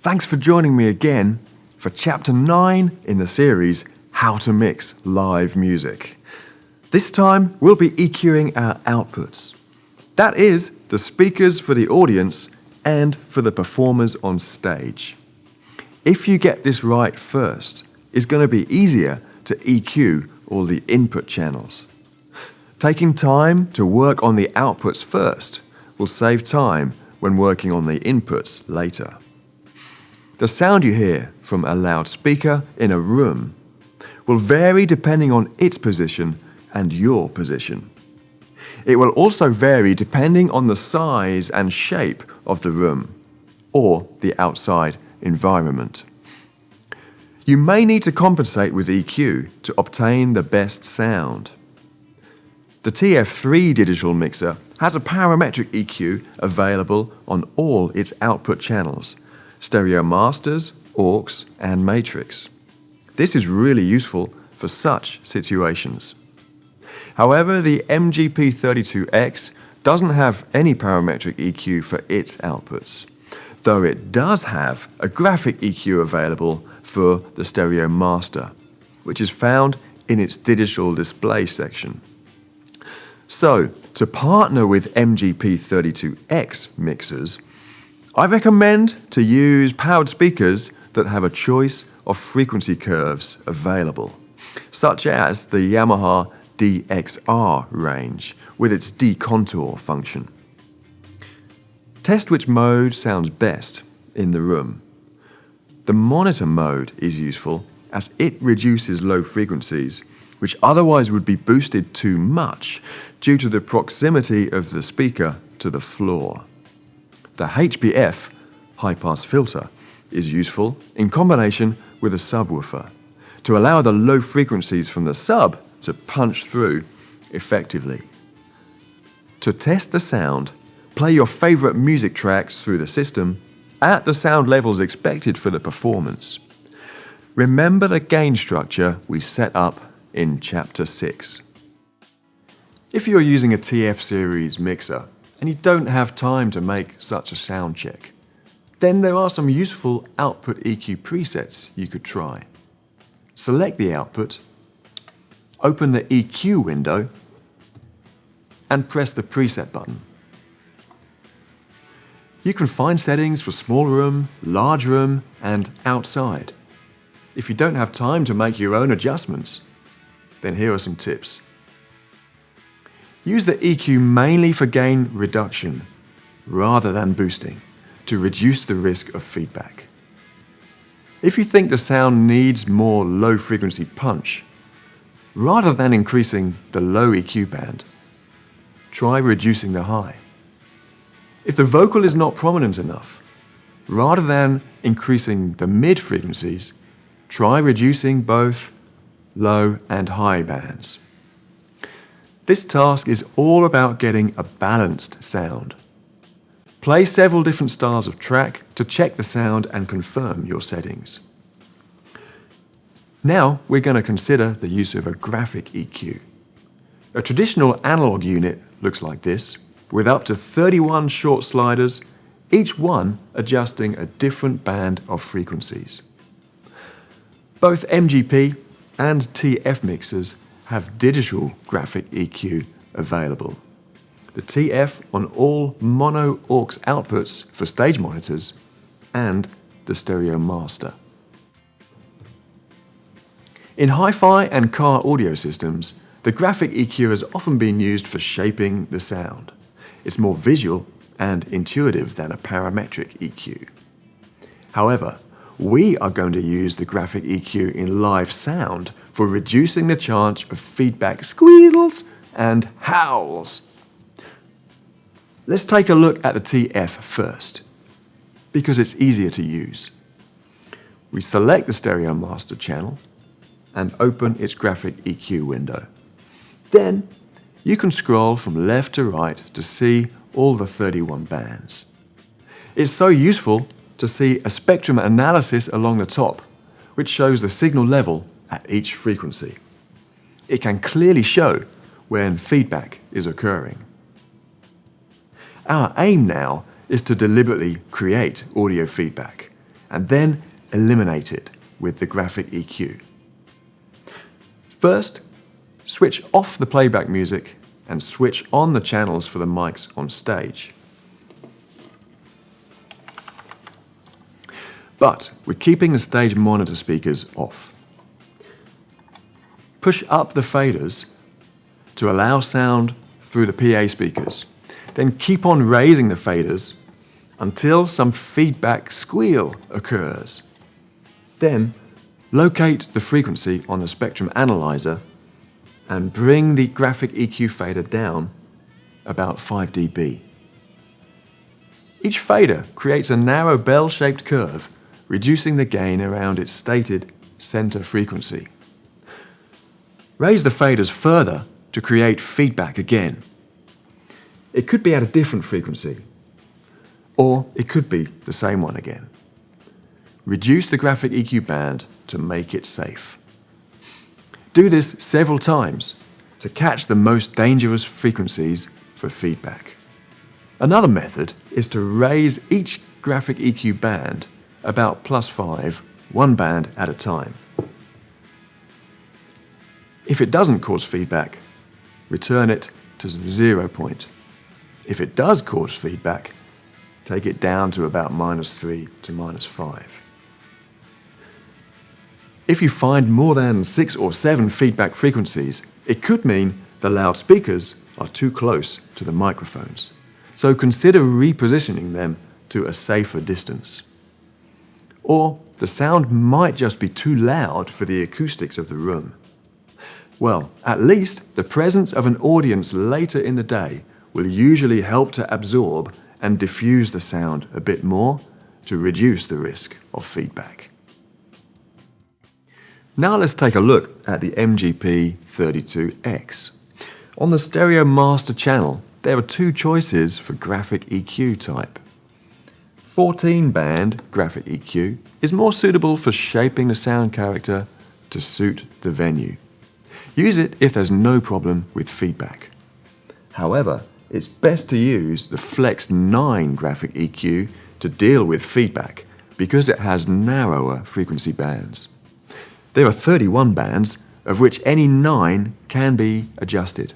Thanks for joining me again for Chapter 9 in the series, How to Mix Live Music. This time, we'll be EQing our outputs. That is, the speakers for the audience and for the performers on stage. If you get this right first, it's going to be easier to EQ all the input channels. Taking time to work on the outputs first will save time when working on the inputs later. The sound you hear from a loudspeaker in a room will vary depending on its position and your position. It will also vary depending on the size and shape of the room or the outside environment. You may need to compensate with EQ to obtain the best sound. The TF3 digital mixer has a parametric EQ available on all its output channels: stereo masters, aux, and matrix. This is really useful for such situations. However, the MGP32X doesn't have any parametric EQ for its outputs, though it does have a graphic EQ available for the stereo master, which is found in its digital display section. So, to partner with MGP32X mixers, I recommend to use powered speakers that have a choice of frequency curves available, such as the Yamaha DXR range with its decontour function. Test which mode sounds best in the room. The monitor mode is useful as it reduces low frequencies, which otherwise would be boosted too much due to the proximity of the speaker to the floor. The HPF, high-pass filter, is useful in combination with a subwoofer to allow the low frequencies from the sub to punch through effectively. To test the sound, play your favorite music tracks through the system at the sound levels expected for the performance. Remember the gain structure we set up in Chapter 6. If you're using a TF series mixer and you don't have time to make such a sound check, then there are some useful output EQ presets you could try. Select the output, open the EQ window, and press the preset button. You can find settings for small room, large room, and outside. If you don't have time to make your own adjustments, then here are some tips. Use the EQ mainly for gain reduction rather than boosting to reduce the risk of feedback. If you think the sound needs more low-frequency punch, rather than increasing the low EQ band, try reducing the high. If the vocal is not prominent enough, rather than increasing the mid frequencies, try reducing both low and high bands. This task is all about getting a balanced sound. Play several different styles of track to check the sound and confirm your settings. Now we're going to consider the use of a graphic EQ. A traditional analog unit looks like this, with up to 31 short sliders, each one adjusting a different band of frequencies. Both MGP and TF mixers have digital graphic EQ available. The TF on all mono aux outputs for stage monitors and the stereo master. In hi-fi and car audio systems, the graphic EQ has often been used for shaping the sound. It's more visual and intuitive than a parametric EQ. However, we are going to use the graphic EQ in live sound for reducing the chance of feedback squeals and howls. Let's take a look at the TF first, because it's easier to use. We select the stereo master channel and open its graphic EQ window. Then you can scroll from left to right to see all the 31 bands. It's so useful to see a spectrum analysis along the top, which shows the signal level at each frequency. It can clearly show when feedback is occurring. Our aim now is to deliberately create audio feedback and then eliminate it with the graphic EQ. First, switch off the playback music and switch on the channels for the mics on stage. But we're keeping the stage monitor speakers off. Push up the faders to allow sound through the PA speakers. Then keep on raising the faders until some feedback squeal occurs. Then locate the frequency on the spectrum analyzer and bring the graphic EQ fader down about 5 dB. Each fader creates a narrow bell-shaped curve, reducing the gain around its stated center frequency. Raise the faders further to create feedback again. It could be at a different frequency, or it could be the same one again. Reduce the graphic EQ band to make it safe. Do this several times to catch the most dangerous frequencies for feedback. Another method is to raise each graphic EQ band about +5, one band at a time. If it doesn't cause feedback, return it to the 0 point. If it does cause feedback, take it down to about -3 to -5. If you find more than 6 or 7 feedback frequencies, it could mean the loudspeakers are too close to the microphones. So consider repositioning them to a safer distance. Or the sound might just be too loud for the acoustics of the room. Well, at least the presence of an audience later in the day will usually help to absorb and diffuse the sound a bit more to reduce the risk of feedback. Now let's take a look at the MGP32X. On the Stereo Master channel, there are 2 choices for graphic EQ type. 14-band graphic EQ is more suitable for shaping the sound character to suit the venue. Use it if there's no problem with feedback. However, it's best to use the Flex 9 graphic EQ to deal with feedback because it has narrower frequency bands. There are 31 bands, of which any 9 can be adjusted.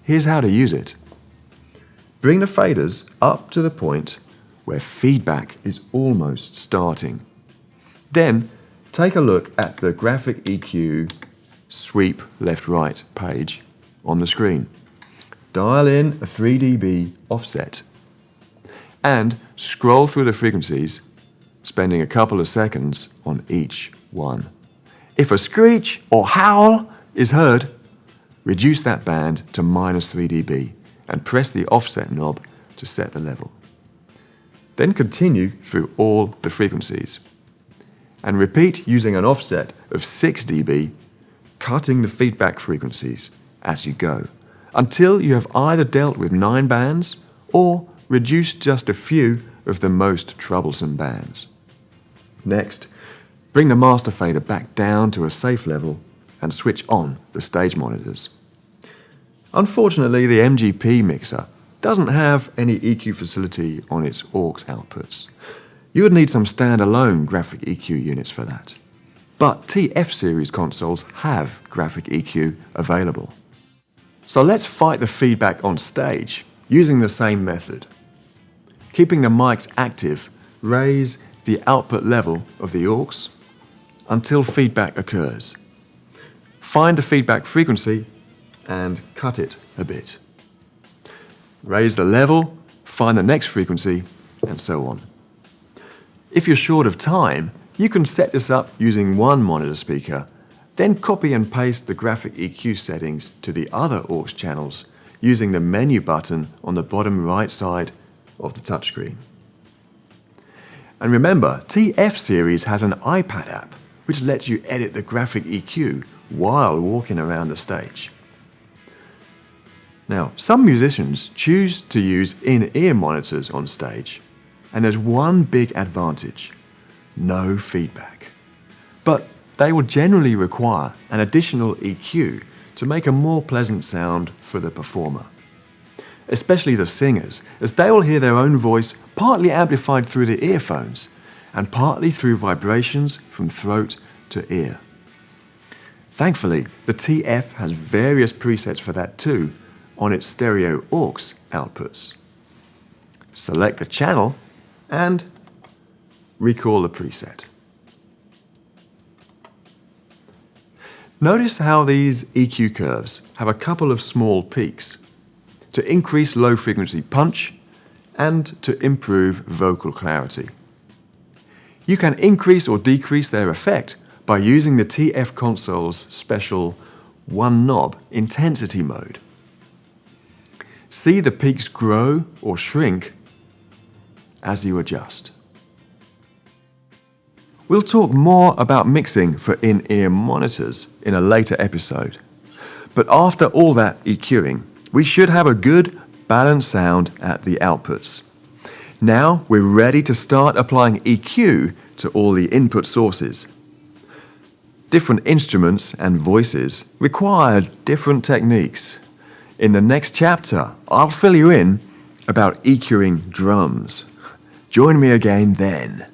Here's how to use it. Bring the faders up to the point where feedback is almost starting. Then take a look at the graphic EQ sweep left-right page on the screen. Dial in a 3 dB offset and scroll through the frequencies, spending a couple of seconds on each one. If a screech or howl is heard, reduce that band to -3 dB and press the offset knob to set the level. Then continue through all the frequencies and repeat using an offset of 6 dB, cutting the feedback frequencies as you go until you have either dealt with 9 bands or reduced just a few of the most troublesome bands. Next, bring the master fader back down to a safe level and switch on the stage monitors. Unfortunately, the MGP mixer doesn't have any EQ facility on its aux outputs. You would need some standalone graphic EQ units for that. But TF series consoles have graphic EQ available. So let's fight the feedback on stage using the same method. Keeping the mics active, raise the output level of the aux until feedback occurs. Find the feedback frequency and cut it a bit. Raise the level, find the next frequency, and so on. If you're short of time, you can set this up using one monitor speaker, then copy and paste the graphic EQ settings to the other aux channels using the menu button on the bottom right side of the touchscreen. And remember, TF series has an iPad app which lets you edit the graphic EQ while walking around the stage. Now, some musicians choose to use in-ear monitors on stage, and there's one big advantage: no feedback. But they will generally require an additional EQ to make a more pleasant sound for the performer. Especially the singers, as they will hear their own voice partly amplified through the earphones, and partly through vibrations from throat to ear. Thankfully, the TF has various presets for that too on its stereo aux outputs. Select the channel and recall the preset. Notice how these EQ curves have a couple of small peaks to increase low frequency punch and to improve vocal clarity. You can increase or decrease their effect by using the TF console's special one knob intensity mode. See the peaks grow or shrink as you adjust. We'll talk more about mixing for in-ear monitors in a later episode. But after all that EQing, we should have a good, balanced sound at the outputs. Now we're ready to start applying EQ to all the input sources. Different instruments and voices require different techniques. In the next chapter, I'll fill you in about EQing drums. Join me again then.